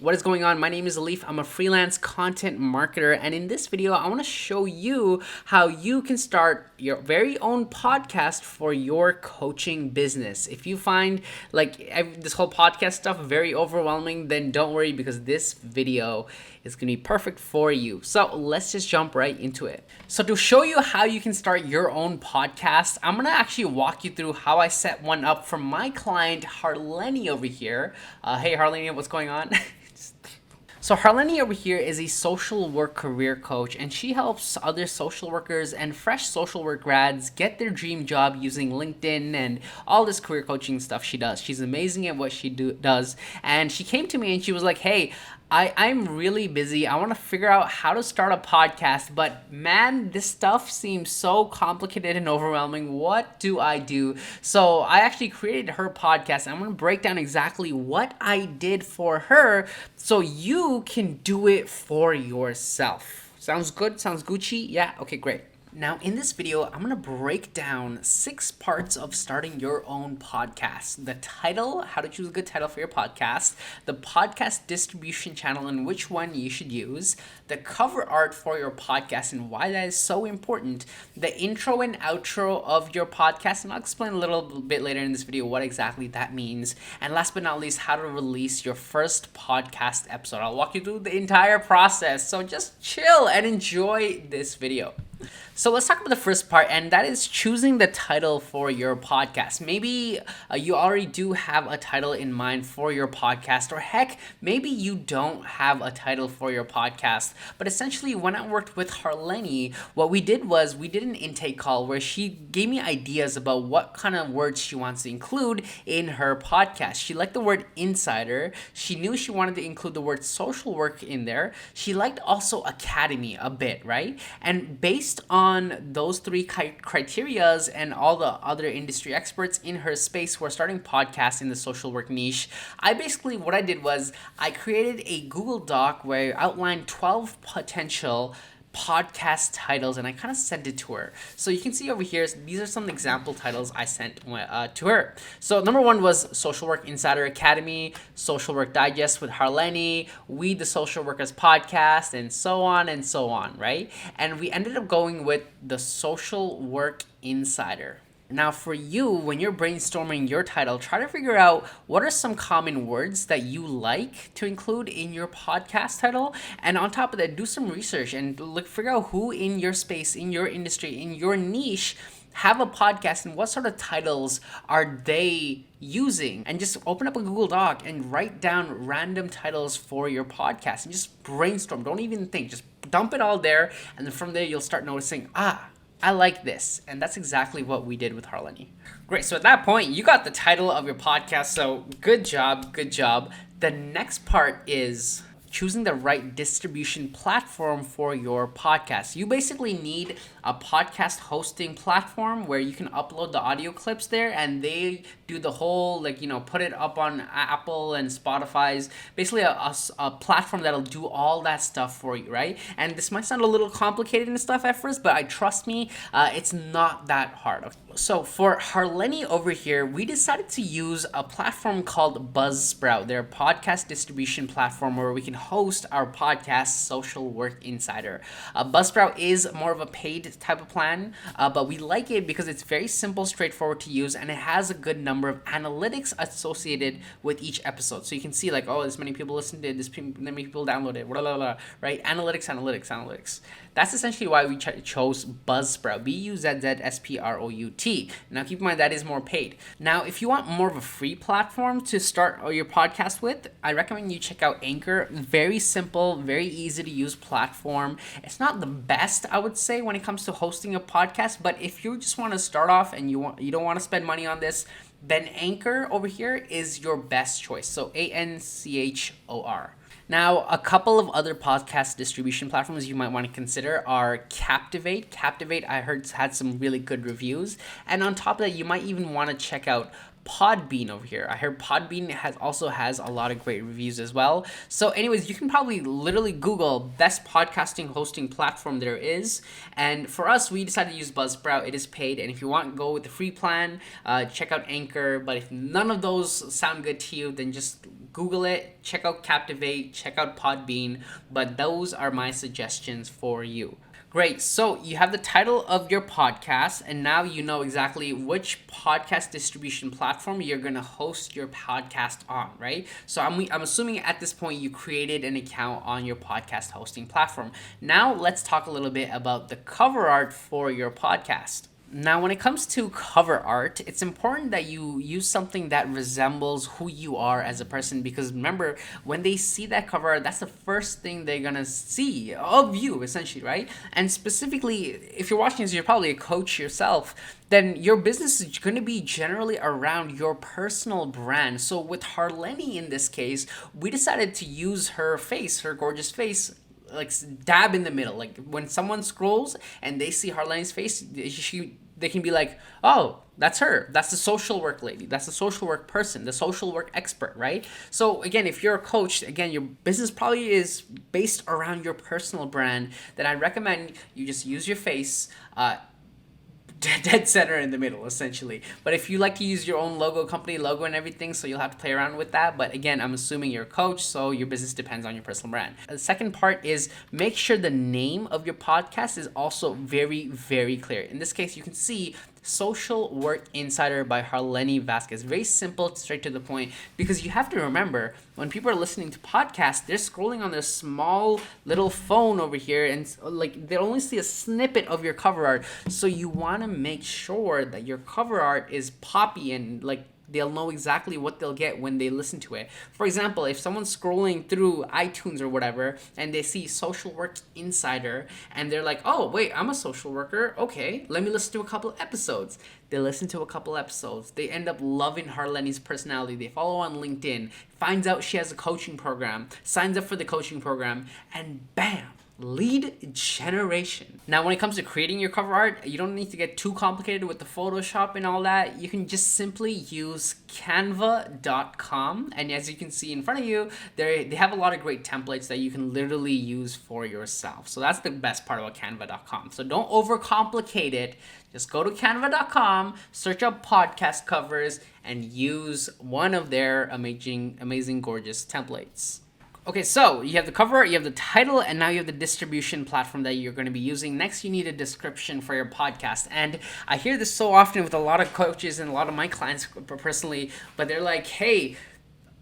What is going on? My name is Alif. I'm a freelance content marketer, and in this video, I want to show you how you can start your very own podcast for your coaching business. If you find this whole podcast stuff very overwhelming, then don't worry because this video is going to be perfect for you. So let's just jump right into it. So to show you how you can start your own podcast, I'm going to actually walk you through how I set one up for my client, Harleni over here. Hey Harleni, what's going on? So Harleni over here is a social work career coach, and she helps other social workers and fresh social work grads get their dream job using LinkedIn and all this career coaching stuff she does. She's amazing at what she does, and she came to me and she was like, hey, I'm really busy. I want to figure out how to start a podcast, but man, this stuff seems so complicated and overwhelming. What do I do? So I actually created her podcast. I'm going to break down exactly what I did for her so you can do it for yourself. Sounds good? Sounds Gucci? Yeah? Okay, great. Now, in this video, I'm going to break down 6 parts of starting your own podcast. The title, how to choose a good title for your podcast, the podcast distribution channel and which one you should use, the cover art for your podcast and why that is so important, the intro and outro of your podcast, and I'll explain a little bit later in this video what exactly that means, and last but not least, how to release your first podcast episode. I'll walk you through the entire process, so just chill and enjoy this video. So let's talk about the first part, and that is choosing the title for your podcast. Maybe you already do have a title in mind for your podcast, or heck, maybe you don't have a title for your podcast. But essentially, when I worked with Harleni, what we did was we did an intake call where she gave me ideas about what kind of words she wants to include in her podcast. She liked the word insider. She knew she wanted to include the word social work in there. She liked also academy a bit, right? And based on those 3 criterias and all the other industry experts in her space who are starting podcasts in the social work niche, what I did was I created a Google Doc where I outlined 12 potential podcast titles and I kind of sent it to her. So you can see over here, these are some example titles I sent to her. So number 1 was Social Work Insider Academy, Social Work Digest with Harleni, We the Social Workers Podcast, and so on, right? And we ended up going with the Social Work Insider. Now, for you, when you're brainstorming your title, try to figure out what are some common words that you like to include in your podcast title. And on top of that, do some research and figure out who in your space, in your industry, in your niche have a podcast and what sort of titles are they using. And just open up a Google Doc and write down random titles for your podcast and just brainstorm. Don't even think. Just dump it all there. And then from there, you'll start noticing, I like this. And that's exactly what we did with Harleni. Great. So at that point, you got the title of your podcast. So good job. Good job. The next part is choosing the right distribution platform for your podcast. You basically need a podcast hosting platform where you can upload the audio clips there and they do the whole, put it up on Apple and Spotify's, basically a platform that'll do all that stuff for you, right? And this might sound a little complicated and stuff at first, but trust me, it's not that hard. So for Harleni over here, we decided to use a platform called Buzzsprout. They're a podcast distribution platform where we can host our podcast, Social Work Insider. Buzzsprout is more of a paid type of plan, but we like it because it's very simple, straightforward to use, and it has a good number of analytics associated with each episode. So you can see this many people listened to it, this many people downloaded it, blah, blah, blah, right? Analytics. That's essentially why we chose Buzzsprout, Buzzsprout. Now keep in mind that is more paid. Now, if you want more of a free platform to start your podcast with, I recommend you check out Anchor. Very simple, very easy to use platform. It's not the best, I would say, when it comes to hosting a podcast, but if you just want to start off and you don't want to spend money on this, then Anchor over here is your best choice. So Anchor. Now, a couple of other podcast distribution platforms you might want to consider are Captivate. Captivate, I heard, had some really good reviews. And on top of that, you might even want to check out Podbean over here. I heard Podbean also has a lot of great reviews as well. So anyways, you can probably literally Google best podcasting hosting platform there is. And for us, we decided to use Buzzsprout. It is paid. And if you want to go with the free plan, check out Anchor. But if none of those sound good to you, then just Google it, check out Captivate, check out Podbean. But those are my suggestions for you. Great. So you have the title of your podcast, and now you know exactly which podcast distribution platform you're going to host your podcast on, right? So I'm assuming at this point you created an account on your podcast hosting platform. Now let's talk a little bit about the cover art for your podcast. Now, when it comes to cover art, it's important that you use something that resembles who you are as a person, because remember, when they see that cover art, that's the first thing they're gonna see of you, essentially, right? And specifically, if you're watching this, you're probably a coach yourself, then your business is going to be generally around your personal brand. So with Harleni in this case, we decided to use her face, her gorgeous face, like dab in the middle. Like when someone scrolls and they see Harleni's face, they can be like, oh, that's her. That's the social work lady. That's the social work person, the social work expert, right? So again, if you're a coach, again, your business probably is based around your personal brand. Then I recommend you just use your face, dead center in the middle, essentially. But if you like to use your own logo, company logo and everything, so you'll have to play around with that. But again, I'm assuming you're a coach, so your business depends on your personal brand. The second part is make sure the name of your podcast is also very, very clear. In this case, you can see Social Work Insider by Harleni Vasquez. Very simple, straight to the point, because you have to remember, when people are listening to podcasts, they're scrolling on their small little phone over here, and like they only see a snippet of your cover art. So you want to make sure that your cover art is poppy and like they'll know exactly what they'll get when they listen to it. For example, if someone's scrolling through iTunes or whatever and they see Social Work Insider and they're like, oh, wait, I'm a social worker. Okay, let me listen to a couple episodes. They listen to a couple episodes. They end up loving Harleni's personality. They follow on LinkedIn, finds out she has a coaching program, signs up for the coaching program, and bam, lead generation. Now, when it comes to creating your cover art, you don't need to get too complicated with the Photoshop and all that. You can just simply use canva.com, and as you can see in front of you, they have a lot of great templates that you can literally use for yourself. So that's the best part about canva.com. So don't overcomplicate it. Just go to canva.com, search up podcast covers, and use one of their amazing, gorgeous templates. Okay, so you have the cover art, you have the title, and now you have the distribution platform that you're going to be using. Next, you need a description for your podcast. And I hear this so often with a lot of coaches and a lot of my clients personally, but they're like, hey,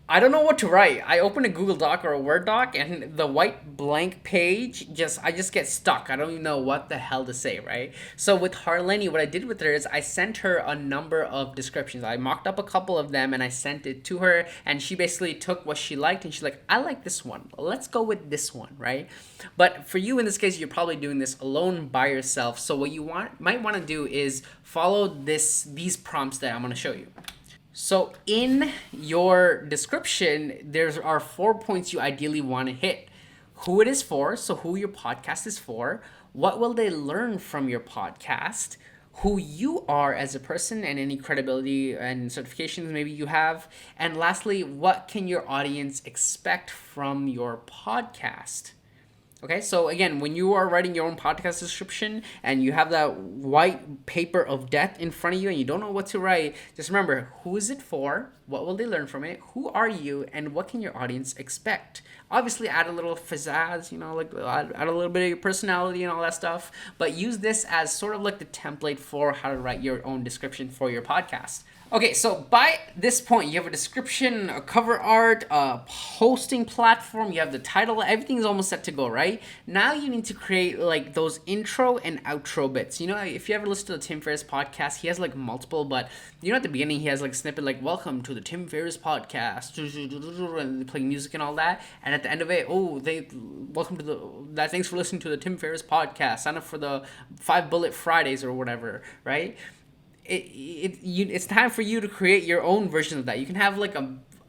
I don't know what to write. I open a Google Doc or a Word doc and the white blank page, I just get stuck. I don't even know what the hell to say, right? So with Harleni, what I did with her is I sent her a number of descriptions. I mocked up a couple of them and I sent it to her, and she basically took what she liked and she's like, I like this one. Let's go with this one, right? But for you in this case, you're probably doing this alone by yourself. So what you might want to do is follow these prompts that I'm going to show you. So in your description, there are 4 points you ideally want to hit. Who it is for, so who your podcast is for, what will they learn from your podcast, who you are as a person and any credibility and certifications maybe you have, and lastly, what can your audience expect from your podcast? Okay, so again, when you are writing your own podcast description and you have that white paper of death in front of you and you don't know what to write, just remember, who is it for? What will they learn from it? Who are you? And what can your audience expect? Obviously, add a little pizzazz, like add a little bit of your personality and all that stuff. But use this as sort of like the template for how to write your own description for your podcast. Okay, so by this point, you have a description, a cover art, a hosting platform, you have the title, everything's almost set to go, right? Now you need to create like those intro and outro bits. If you ever listen to the Tim Ferriss podcast, he has like multiple, but at the beginning, he has like a snippet like, welcome to the Tim Ferriss podcast, and they play music and all that. And at the end of it, thanks for listening to the Tim Ferriss podcast. Sign up for the 5 Bullet Fridays or whatever, right? It's time for you to create your own version of that. You can have like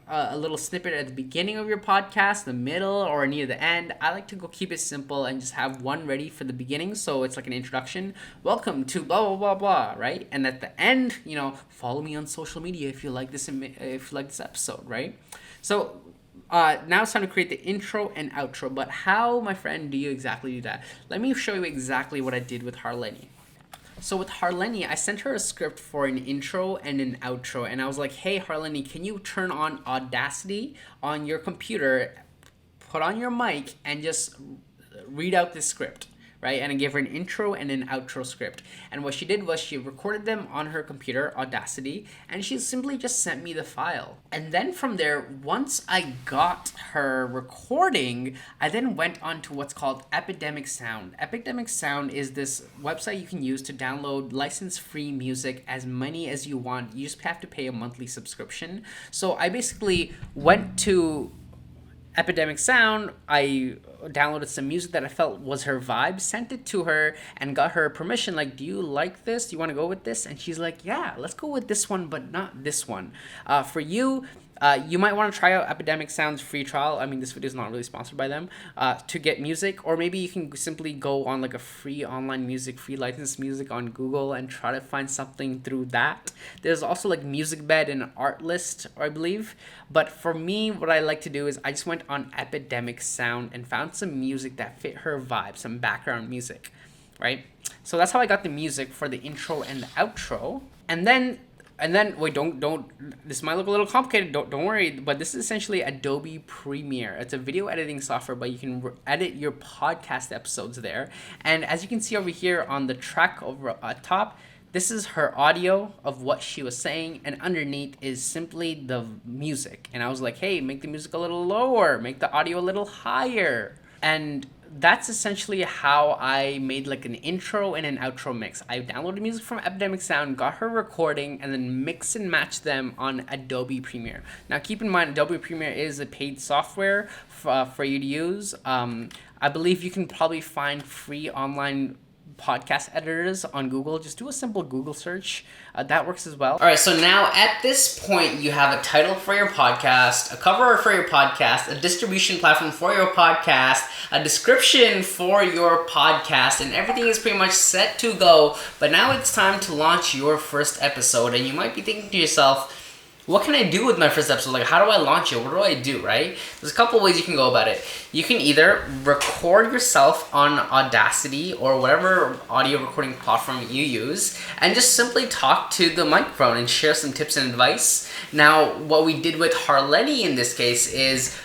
a little snippet at the beginning of your podcast, the middle, or near the end. I like to go keep it simple and just have one ready for the beginning, so it's like an introduction. Welcome to blah blah blah blah, right? And at the end, follow me on social media if you like this episode, right? So now it's time to create the intro and outro. But how, my friend, do you exactly do that? Let me show you exactly what I did with Harleni. So with Harleni, I sent her a script for an intro and an outro, and I was like, hey, Harleni, can you turn on Audacity on your computer, put on your mic, and just read out this script, right? And I gave her an intro and an outro script. And what she did was she recorded them on her computer, Audacity, and she simply just sent me the file. And then from there, once I got her recording, I then went on to what's called Epidemic Sound. Epidemic Sound is this website you can use to download license-free music, as many as you want. You just have to pay a monthly subscription. So I basically went to Epidemic Sound, I downloaded some music that I felt was her vibe, sent it to her, and got her permission, like, do you like this? Do you want to go with this? And she's like, yeah, let's go with this one, but not this one. For you, you might want to try out Epidemic Sound's free trial. I mean, this video is not really sponsored by them, to get music, or maybe you can simply go on like a free online music, free licensed music on Google and try to find something through that. There's also like MusicBed and Artlist, I believe. But for me, what I like to do is I just went on Epidemic Sound and found some music that fit her vibe, some background music, right? So that's how I got the music for the intro and the outro. And then wait, don't this might look a little complicated, don't worry, but this is essentially Adobe Premiere. It's a video editing software, but you can edit your podcast episodes there. And as you can see over here on the track over top, this is her audio of what she was saying, and underneath is simply the music. And I was like, hey, make the music a little lower, make the audio a little higher. And that's essentially how I made like an intro and an outro mix. I downloaded music from Epidemic Sound, got her recording, and then mix and match them on Adobe Premiere. Now keep in mind, Adobe Premiere is a paid software for you to use. I believe you can probably find free online podcast editors on Google. Just do a simple Google search. That works as well. All right, so now at this point, you have a title for your podcast, a cover art for your podcast, a distribution platform for your podcast, a description for your podcast, and everything is pretty much set to go. But now it's time to launch your first episode, and you might be thinking to yourself, what can I do with my first episode? Like, how do I launch it? What do I do, right? There's a couple ways you can go about it. You can either record yourself on Audacity or whatever audio recording platform you use and just simply talk to the microphone and share some tips and advice. Now, what we did with Harleni in this case is,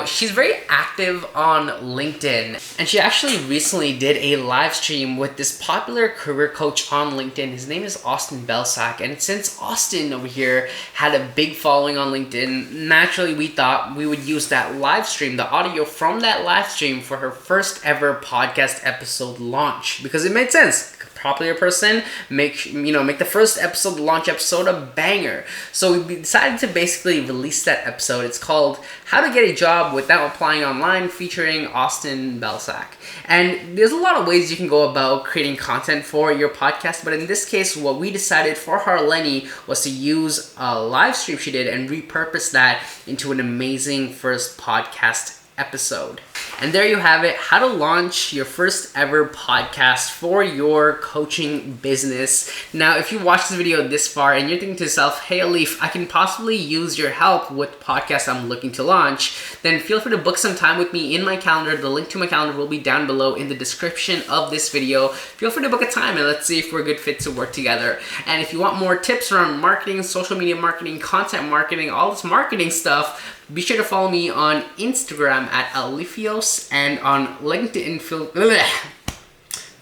she's very active on LinkedIn, and she actually recently did a live stream with this popular career coach on LinkedIn. His name is Austin Belsack, and since Austin over here had a big following on LinkedIn, naturally we thought we would use that live stream, the audio from that live stream, for her first ever podcast episode launch, because it made sense. Popular person, make the first episode, launch episode, a banger. So we decided to basically release that episode. It's called How to Get a Job Without Applying Online, featuring Austin Belsack. And there's a lot of ways you can go about creating content for your podcast, but in this case, what we decided for Harleni was to use a live stream she did and repurpose that into an amazing first podcast episode. And there you have it, how to launch your first ever podcast for your coaching business. Now, if you watch this video this far and you're thinking to yourself, hey Alif, I can possibly use your help with podcasts I'm looking to launch, then feel free to book some time with me in my calendar. The link to my calendar will be down below in the description of this video. Feel free to book a time and let's see if we're a good fit to work together. And if you want more tips around marketing, social media marketing, content marketing, all this marketing stuff, be sure to follow me on Instagram at Alifios, and on LinkedIn, feel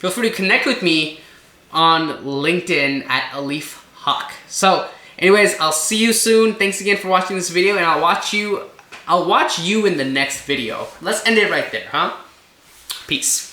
free to connect with me on LinkedIn at Alif Hawk. So anyways, I'll see you soon. Thanks again for watching this video, and I'll watch you in the next video. Let's end it right there, huh? Peace.